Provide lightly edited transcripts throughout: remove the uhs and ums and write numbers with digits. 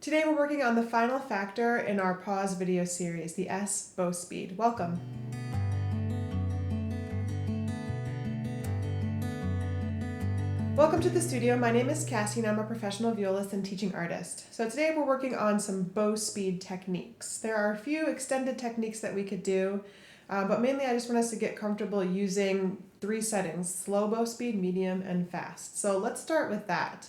Today we're working on the final factor in our PAWS video series, the S bow speed. Welcome. Welcome to the studio. My name is Cassie and I'm a professional violist and teaching artist. So today we're working on some bow speed techniques. There are a few extended techniques that we could do, but mainly I just want us to get comfortable using 3 settings: slow bow speed, medium, and fast. So let's start with that.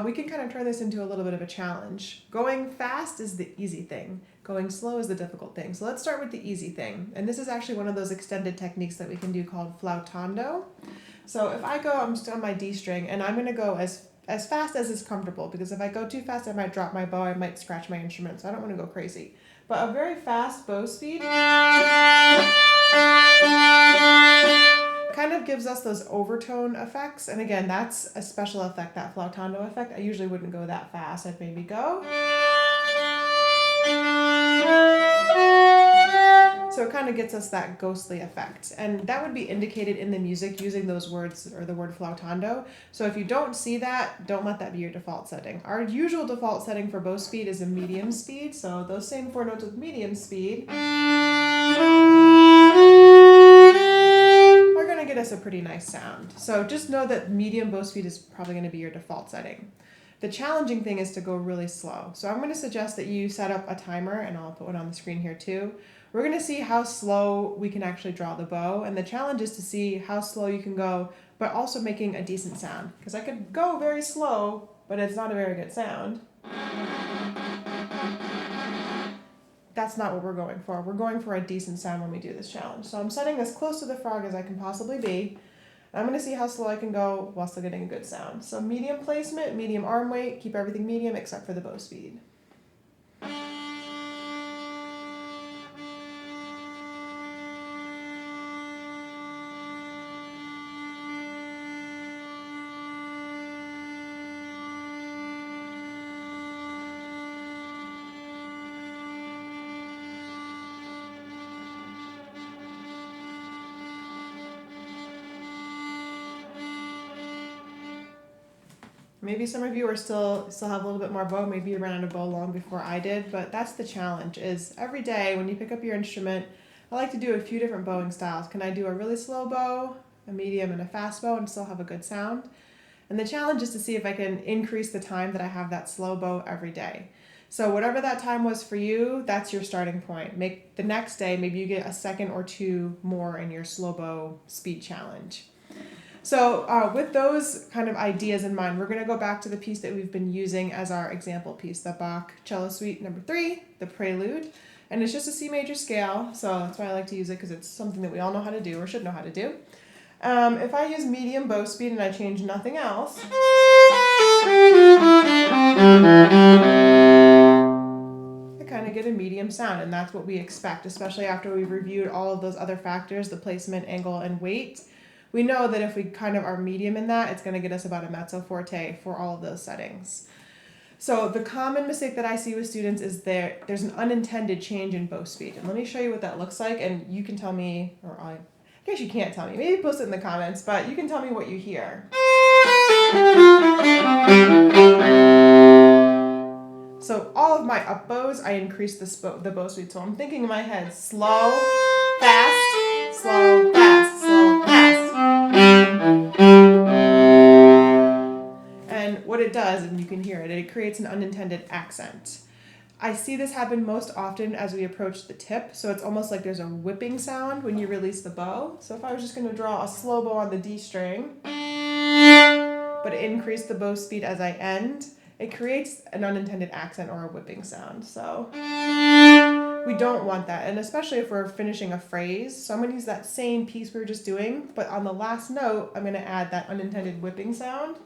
We can kind of turn this into a little bit of a challenge. Going fast is the easy thing. Going slow is the difficult thing. So let's start with the easy thing. And this is actually one of those extended techniques that we can do called flautando. So if I go, I'm just on my D string, and I'm going to go as fast as is comfortable, because if I go too fast, I might drop my bow, I might scratch my instrument, so I don't want to go crazy. But a very fast bow speed kind of gives us those overtone effects. And again, that's a special effect, that flautando effect. I usually wouldn't go that fast. I'd maybe go. So it kind of gets us that ghostly effect. And that would be indicated in the music using those words, or the word flautando. So if you don't see that, don't let that be your default setting. Our usual default setting for bow speed is a medium speed. So those same 4 notes with medium speed are going to get us a pretty nice sound. So just know that medium bow speed is probably going to be your default setting. The challenging thing is to go really slow. So I'm going to suggest that you set up a timer, and I'll put one on the screen here too. We're going to see how slow we can actually draw the bow, and the challenge is to see how slow you can go, but also making a decent sound. Because I could go very slow, but it's not a very good sound. That's not what we're going for. We're going for a decent sound when we do this challenge. So I'm setting as close to the frog as I can possibly be. I'm going to see how slow I can go while still getting a good sound. So medium placement, medium arm weight, keep everything medium except for the bow speed. Maybe some of you are still have a little bit more bow. Maybe you ran out of bow long before I did, but that's the challenge. Is every day when you pick up your instrument, I like to do a few different bowing styles. Can I do a really slow bow, a medium, and a fast bow and still have a good sound? And the challenge is to see if I can increase the time that I have that slow bow every day. So whatever that time was for you, that's your starting point. Make the next day, maybe you get a second or 2 more in your slow bow speed challenge. So with those kind of ideas in mind, we're going to go back to the piece that we've been using as our example piece, the Bach Cello Suite No. 3, the Prelude. And it's just a C major scale, so that's why I like to use it, because it's something that we all know how to do, or should know how to do. If I use medium bow speed and I change nothing else, I kind of get a medium sound, and that's what we expect, especially after we've reviewed all of those other factors, the placement, angle, and weight. We know that if we kind of are medium in that, it's going to get us about a mezzo forte for all of those settings. So the common mistake that I see with students is there's an unintended change in bow speed. And let me show you what that looks like, and you can tell me, or I guess you can't tell me. Maybe post it in the comments, but you can tell me what you hear. So all of my up bows, I increase the bow speed. So I'm thinking in my head, slow, fast, slow, fast, slow, fast. And what it does, and you can hear it, it creates an unintended accent. I see this happen most often as we approach the tip, so it's almost like there's a whipping sound when you release the bow. So if I was just going to draw a slow bow on the D string, but increase the bow speed as I end, it creates an unintended accent or a whipping sound. So we don't want that, and especially if we're finishing a phrase. So I'm going to use that same piece we were just doing, but on the last note, I'm going to add that unintended whipping sound.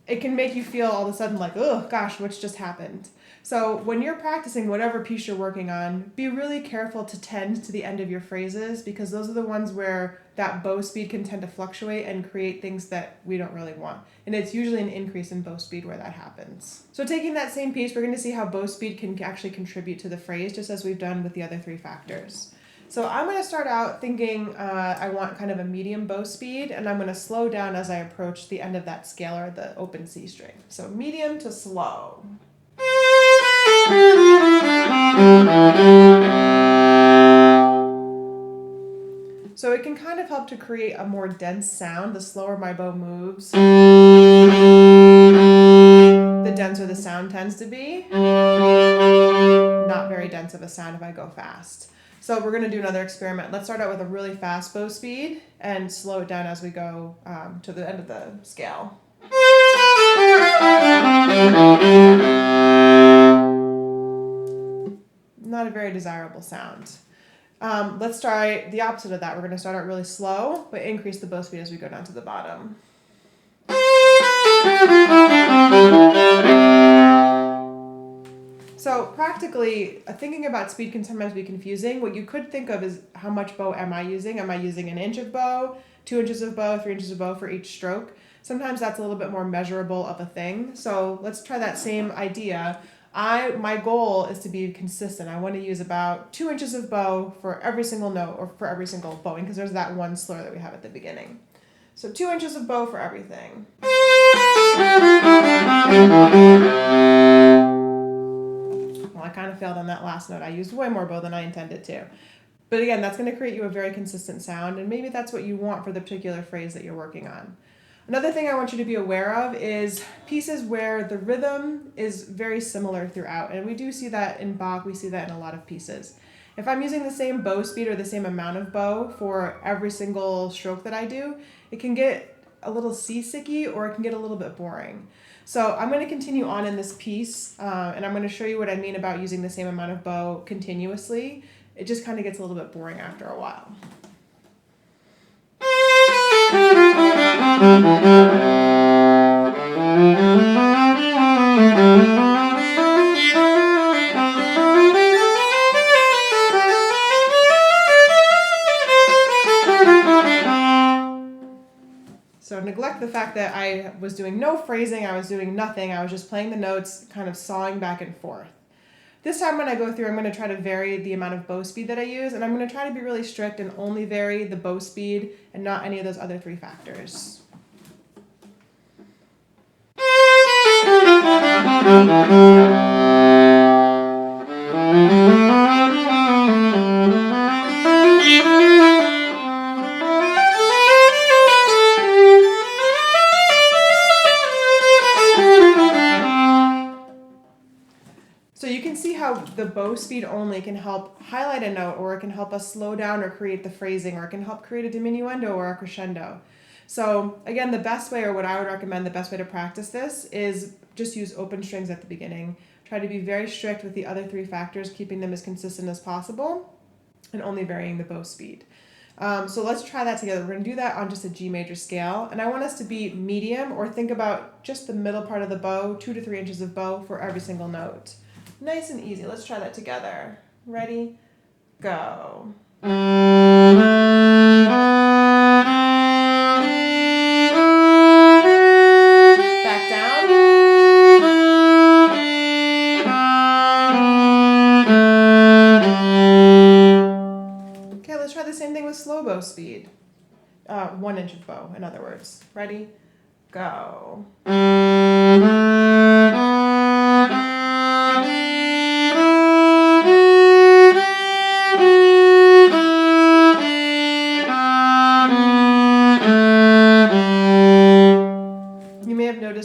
It can make you feel all of a sudden like, oh gosh, what's just happened? So when you're practicing whatever piece you're working on, be really careful to tend to the end of your phrases, because those are the ones where that bow speed can tend to fluctuate and create things that we don't really want. And it's usually an increase in bow speed where that happens. So taking that same piece, we're going to see how bow speed can actually contribute to the phrase, just as we've done with the other 3 factors. So I'm going to start out thinking I want kind of a medium bow speed, and I'm going to slow down as I approach the end of that scale or the open C string. So medium to slow. So it can kind of help to create a more dense sound. The slower my bow moves, the denser the sound tends to be. Not very dense of a sound if I go fast. So we're going to do another experiment. Let's start out with a really fast bow speed and slow it down as we go to the end of the scale. Not a very desirable sound. Let's try the opposite of that. We're going to start out really slow, but increase the bow speed as we go down to the bottom. So practically, thinking about speed can sometimes be confusing. What you could think of is how much bow am I using? Am I using an inch of bow, 2 inches of bow, 3 inches of bow for each stroke? Sometimes that's a little bit more measurable of a thing. So let's try that same idea. My goal is to be consistent. I want to use about 2 inches of bow for every single note or for every single bowing, because there's that one slur that we have at the beginning. So 2 inches of bow for everything. Well, I kind of failed on that last note. I used way more bow than I intended to. But again, that's going to create you a very consistent sound, and maybe that's what you want for the particular phrase that you're working on. Another thing I want you to be aware of is pieces where the rhythm is very similar throughout, and we do see that in Bach, we see that in a lot of pieces. If I'm using the same bow speed or the same amount of bow for every single stroke that I do, it can get a little seasicky or it can get a little bit boring. So I'm going to continue on in this piece, and I'm going to show you what I mean about using the same amount of bow continuously. It just kind of gets a little bit boring after a while. So neglect the fact that I was doing no phrasing, I was doing nothing, I was just playing the notes, kind of sawing back and forth. This time when I go through, I'm going to try to vary the amount of bow speed that I use, and I'm going to try to be really strict and only vary the bow speed and not any of those other 3 factors. So you can see how the bow speed only can help highlight a note, or it can help us slow down or create the phrasing, or it can help create a diminuendo or a crescendo. So again, the best way, or what I would recommend, the best way to practice this is just use open strings at the beginning. Try to be very strict with the other 3 factors, keeping them as consistent as possible, and only varying the bow speed. So let's try that together. We're going to do that on just a G major scale, and I want us to be medium, or think about just the middle part of the bow, 2 to 3 inches of bow for every single note. Nice and easy. Let's try that together. Ready? Go. Back down. Okay, let's try the same thing with slow bow speed. 1 inch of bow, in other words. Ready? Go.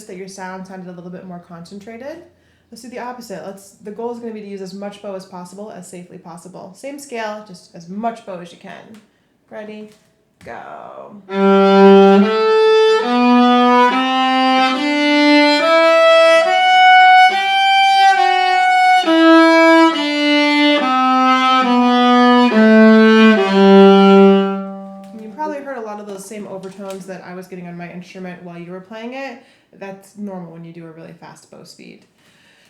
That your sound sounded a little bit more concentrated. Let's do the opposite. The goal is going to be to use as much bow as possible, as safely possible. Same scale, just as much bow as you can. Ready? Go. You probably heard a lot of those same overtones that I was getting on my instrument while you were playing it. That's normal when you do a really fast bow speed.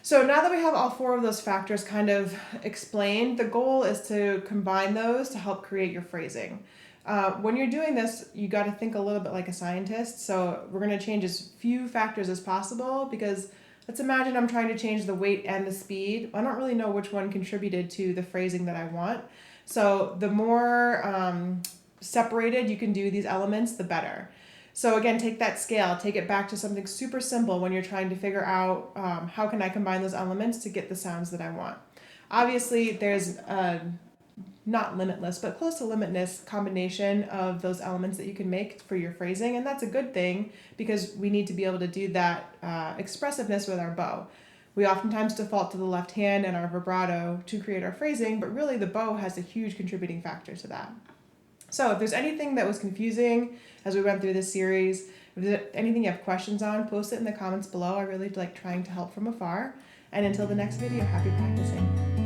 So now that we have all 4 of those factors kind of explained, the goal is to combine those to help create your phrasing. When you're doing this, you got to think a little bit like a scientist. So we're going to change as few factors as possible, because let's imagine I'm trying to change the weight and the speed. I don't really know which one contributed to the phrasing that I want. So the more separated you can do these elements, the better. So again, take that scale, take it back to something super simple when you're trying to figure out how can I combine those elements to get the sounds that I want. Obviously, there's a not limitless, but close to limitless combination of those elements that you can make for your phrasing, and that's a good thing because we need to be able to do that expressiveness with our bow. We oftentimes default to the left hand and our vibrato to create our phrasing, but really the bow has a huge contributing factor to that. So if there's anything that was confusing as we went through this series, if there's anything you have questions on, post it in the comments below. I really like trying to help from afar. And until the next video, happy practicing.